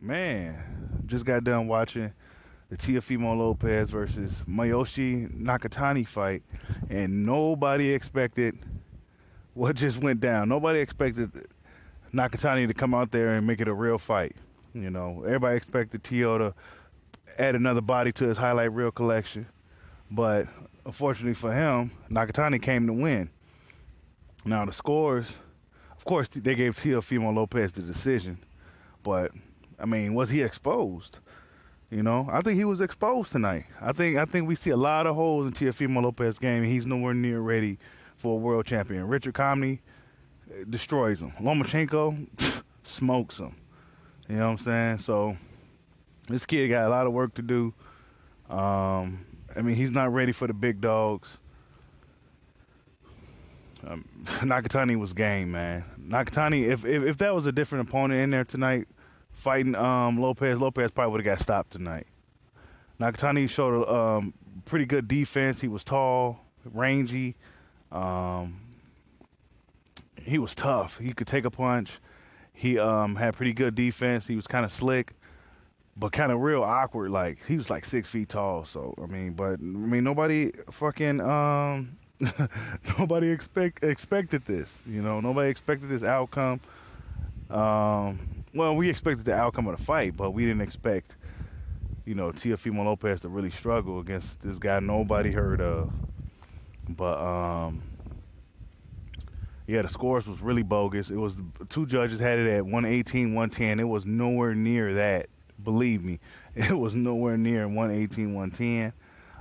Man, just got done watching the Teofimo Lopez versus Masayoshi Nakatani fight, and nobody expected what just went down. Nobody expected Nakatani to come out there and make it a real fight. Everybody expected Teo to add another body to his highlight reel collection, but unfortunately for him, Nakatani came to win. Now the scores, of course, they gave Teofimo Lopez the decision, but I mean, was he exposed? I think he was exposed tonight. I think we see a lot of holes in Teofimo Lopez's game. He's nowhere near ready for a world champion. Richard Comey destroys him. Lomachenko smokes him. You know what I'm saying? So this kid got a lot of work to do. He's not ready for the big dogs. Nakatani was game, man. Nakatani, if that was a different opponent in there tonight, fighting Lopez probably would have got stopped tonight. Nakatani showed a pretty good defense. He was tall, rangy. He was tough. He could take a punch. He had pretty good defense. He was kind of slick, but kind of real awkward. Like, he was like 6 feet tall. So nobody fucking nobody expected this. Nobody expected this outcome. Well, we expected the outcome of the fight, but we didn't expect, Teofimo Lopez to really struggle against this guy nobody heard of. But, yeah, the scores was really bogus. It was, two judges had it at 118, 110. It was nowhere near that. Believe me, it was nowhere near 118, 110. It's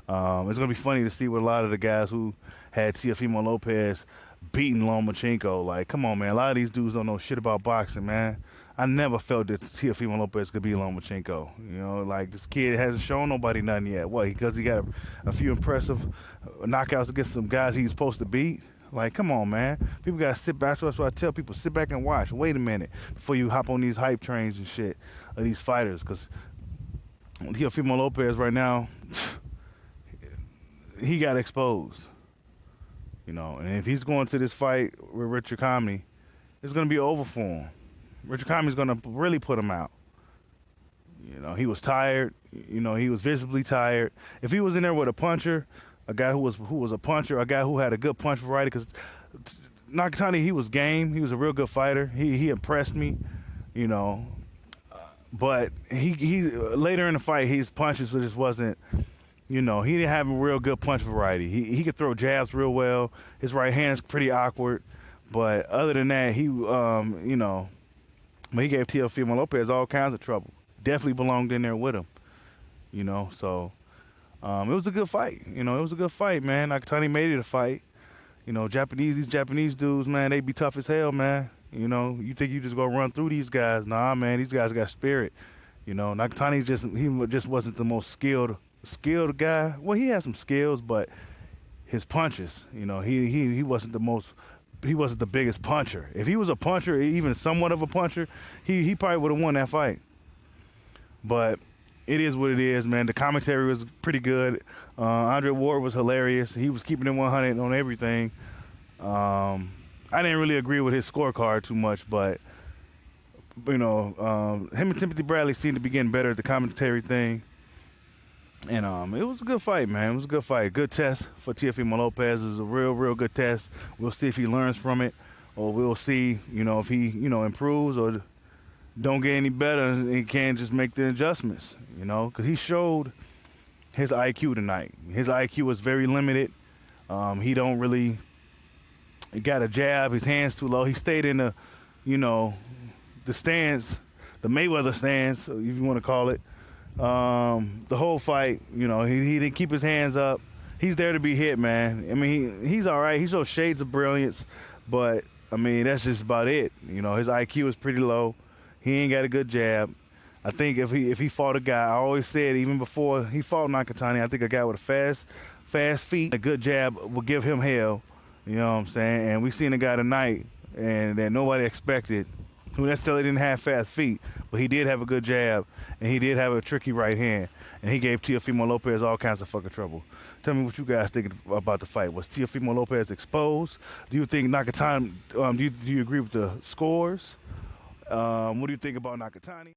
going to be funny to see what a lot of the guys who had Teofimo Lopez beating Lomachenko. Like, come on, man. A lot of these dudes don't know shit about boxing, man. I never felt that Teofimo Lopez could beat Lomachenko. Like, this kid hasn't shown nobody nothing yet. What, because he got a few impressive knockouts against some guys he's supposed to beat? Like, come on, man. People got to sit back. So that's why I tell people, sit back and watch. Wait a minute before you hop on these hype trains and shit of these fighters. Because Teofimo Lopez right now, he got exposed. And if he's going to this fight with Richard Comey, it's going to be over for him. Richard Comey's going to really put him out. He was tired. He was visibly tired. If he was in there with a puncher, a guy who was a puncher, a guy who had a good punch variety, because Nakatani, he was game. He was a real good fighter. He impressed me, but he later in the fight, his punches just wasn't. He didn't have a real good punch variety. He could throw jabs real well. His right hand's pretty awkward, but other than that, he he gave Teofimo Lopez all kinds of trouble. Definitely belonged in there with him. So it was a good fight. It was a good fight, man. Nakatani made it a fight. These Japanese dudes, man, they be tough as hell, man. You think you just go run through these guys? Nah, man, these guys got spirit. Nakatani just wasn't the most skilled guy. Well, he had some skills, but his punches, he wasn't the biggest puncher. If he was a puncher, even somewhat of a puncher, he probably would have won that fight. But it is what it is, man. The commentary was pretty good. Andre Ward was hilarious. He was keeping it 100 on everything. I didn't really agree with his scorecard too much, but him and Timothy Bradley seemed to be getting better at the commentary thing. And it was a good fight, man. It was a good fight. Good test for Teofimo Lopez. It was a real, real good test. We'll see if he learns from it, or we'll see, if he, improves or don't get any better and he can't just make the adjustments, because he showed his IQ tonight. His IQ was very limited. He don't really got a jab. His hand's too low. He stayed in the, the stance, the Mayweather stance, if you want to call it. The whole fight, he didn't keep his hands up. He's there to be hit, man. He's all right. He shows shades of brilliance, but, that's just about it. His IQ is pretty low. He ain't got a good jab. I think if he fought a guy, I always said even before he fought Nakatani, I think a guy with a fast feet, a good jab will give him hell. You know what I'm saying? And we seen a guy tonight and that nobody expected, who necessarily didn't have fast feet, but he did have a good jab, and he did have a tricky right hand, and he gave Teofimo Lopez all kinds of fucking trouble. Tell me what you guys think about the fight. Was Teofimo Lopez exposed? Do you think Nakatani, do you agree with the scores? What do you think about Nakatani?